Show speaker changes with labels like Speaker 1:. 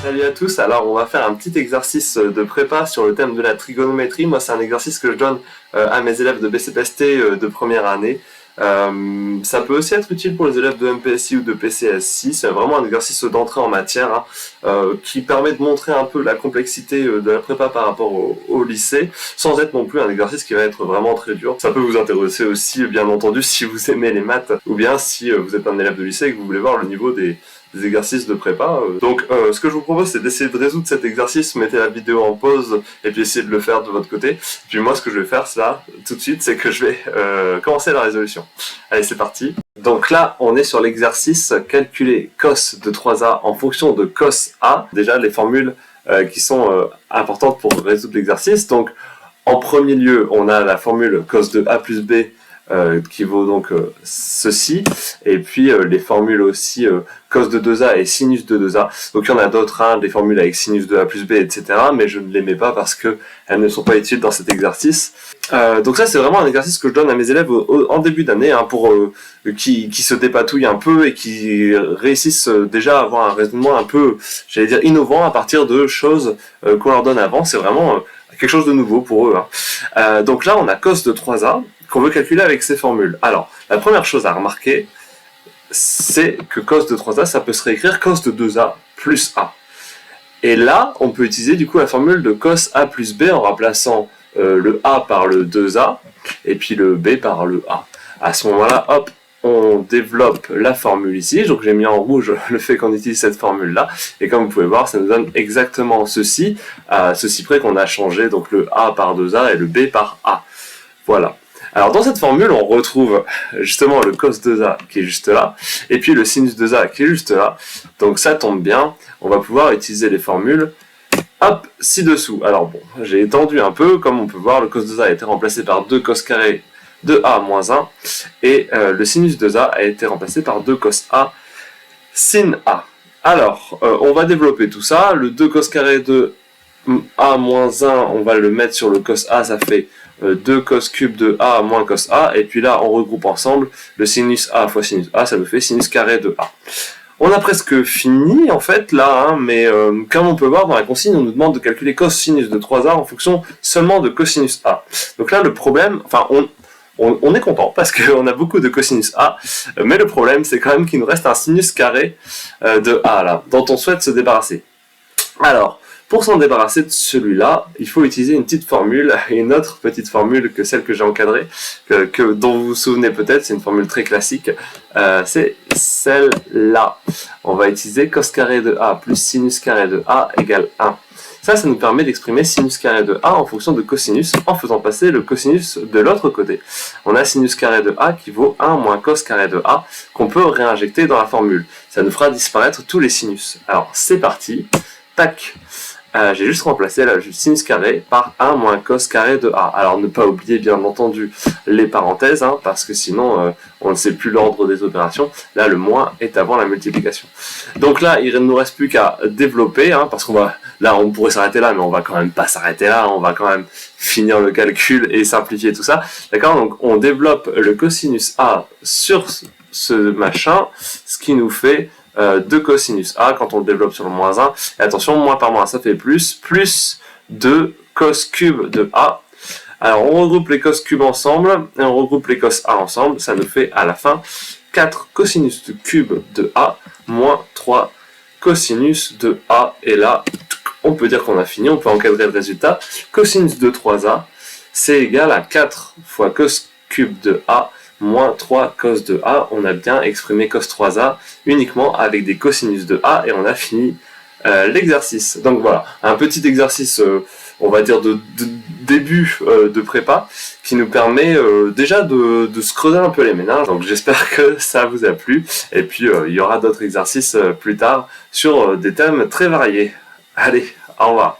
Speaker 1: Salut à tous, alors on va faire un petit exercice de prépa sur le thème de la trigonométrie. Moi c'est un exercice que je donne à mes élèves de BCPST de première année. Ça peut aussi être utile pour les élèves de MPSI ou de PCSI, c'est vraiment un exercice d'entrée en matière qui permet de montrer un peu la complexité de la prépa par rapport au lycée, sans être non plus un exercice qui va être vraiment très dur. Ça peut vous intéresser aussi bien entendu si vous aimez les maths, ou bien si vous êtes un élève de lycée et que vous voulez voir le niveau des exercices de prépa. Donc ce que je vous propose c'est d'essayer de résoudre cet exercice, mettez la vidéo en pause et puis essayez de le faire de votre côté. Puis moi ce que je vais faire là tout de suite c'est que je vais commencer la résolution. Allez c'est parti. Donc là on est sur l'exercice calculer cos de 3a en fonction de cos a. Déjà les formules qui sont importantes pour résoudre l'exercice. Donc en premier lieu on a la formule cos de a plus b qui vaut donc ceci, et puis les formules aussi cos de 2a et sinus de 2a. Donc il y en a d'autres, des formules avec sinus de a plus b, etc. Mais je ne les mets pas parce que elles ne sont pas utiles dans cet exercice. Donc ça c'est vraiment un exercice que je donne à mes élèves en début d'année, pour qui se dépatouillent un peu et qui réussissent déjà à avoir un raisonnement un peu, j'allais dire, innovant à partir de choses qu'on leur donne avant. C'est vraiment quelque chose de nouveau pour eux. Donc là on a cos de 3a qu'on veut calculer avec ces formules. Alors, la première chose à remarquer, c'est que cos de 3a, ça peut se réécrire cos de 2a plus a. Et là, on peut utiliser du coup la formule de cos a plus b en remplaçant le a par le 2a, et puis le b par le a. À ce moment-là, hop, on développe la formule ici. Donc j'ai mis en rouge le fait qu'on utilise cette formule-là. Et comme vous pouvez voir, ça nous donne exactement ceci, à ceci près qu'on a changé donc le a par 2a et le b par a. Voilà. Alors dans cette formule, on retrouve justement le cos 2a qui est juste là, et puis le sinus 2a qui est juste là. Donc ça tombe bien, on va pouvoir utiliser les formules, hop, ci-dessous. Alors bon, j'ai étendu un peu, comme on peut voir, le cos 2a a été remplacé par 2 cos carré de a moins 1, et le sinus 2a a été remplacé par 2 cos a sin a. Alors, on va développer tout ça, le 2 cos carré de a moins 1, on va le mettre sur le cos a, ça fait 2 cos cube de a moins cos a, et puis là on regroupe ensemble le sinus a fois sinus a, ça nous fait sinus carré de a. On a presque fini en fait là, mais comme on peut voir dans la consigne, on nous demande de calculer cosinus de 3a en fonction seulement de cosinus a. Donc là le problème, enfin on est content parce qu'on a beaucoup de cosinus a, mais le problème c'est quand même qu'il nous reste un sinus carré de a là, dont on souhaite se débarrasser. Alors, pour s'en débarrasser de celui-là, il faut utiliser une petite formule, une autre petite formule que celle que j'ai encadrée, dont vous vous souvenez peut-être, c'est une formule très classique, c'est celle-là. On va utiliser cos carré de a plus sinus carré de a égale 1. Ça nous permet d'exprimer sinus carré de a en fonction de cosinus, en faisant passer le cosinus de l'autre côté. On a sinus carré de a qui vaut 1 moins cos carré de a, qu'on peut réinjecter dans la formule. Ça nous fera disparaître tous les sinus. Alors c'est parti, tac. J'ai juste remplacé le sinus carré par 1 moins cos carré de a. Alors ne pas oublier bien entendu les parenthèses, parce que sinon on ne sait plus l'ordre des opérations. Là le moins est avant la multiplication. Donc là il ne nous reste plus qu'à développer, parce qu'on va, là on pourrait s'arrêter là, mais on va quand même pas s'arrêter là, on va quand même finir le calcul et simplifier tout ça. D'accord, donc on développe le cosinus a sur ce machin, ce qui nous fait 2 cosinus a quand on le développe sur le moins 1. Et attention, moins par moins, ça fait plus 2 cos cube de a. Alors on regroupe les cos cubes ensemble, et on regroupe les cos a ensemble, ça nous fait à la fin 4 cosinus de cube de a moins 3 cosinus de a. Et là, on peut dire qu'on a fini, on peut encadrer le résultat. Cosinus de 3a, c'est égal à 4 fois cos cube de a moins 3 cos de a. On a bien exprimé cos 3a uniquement avec des cosinus de a et on a fini l'exercice. Donc voilà, un petit exercice, on va dire de début de prépa qui nous permet déjà de se creuser un peu les méninges. Donc j'espère que ça vous a plu et puis il y aura d'autres exercices plus tard sur des thèmes très variés. Allez, au revoir.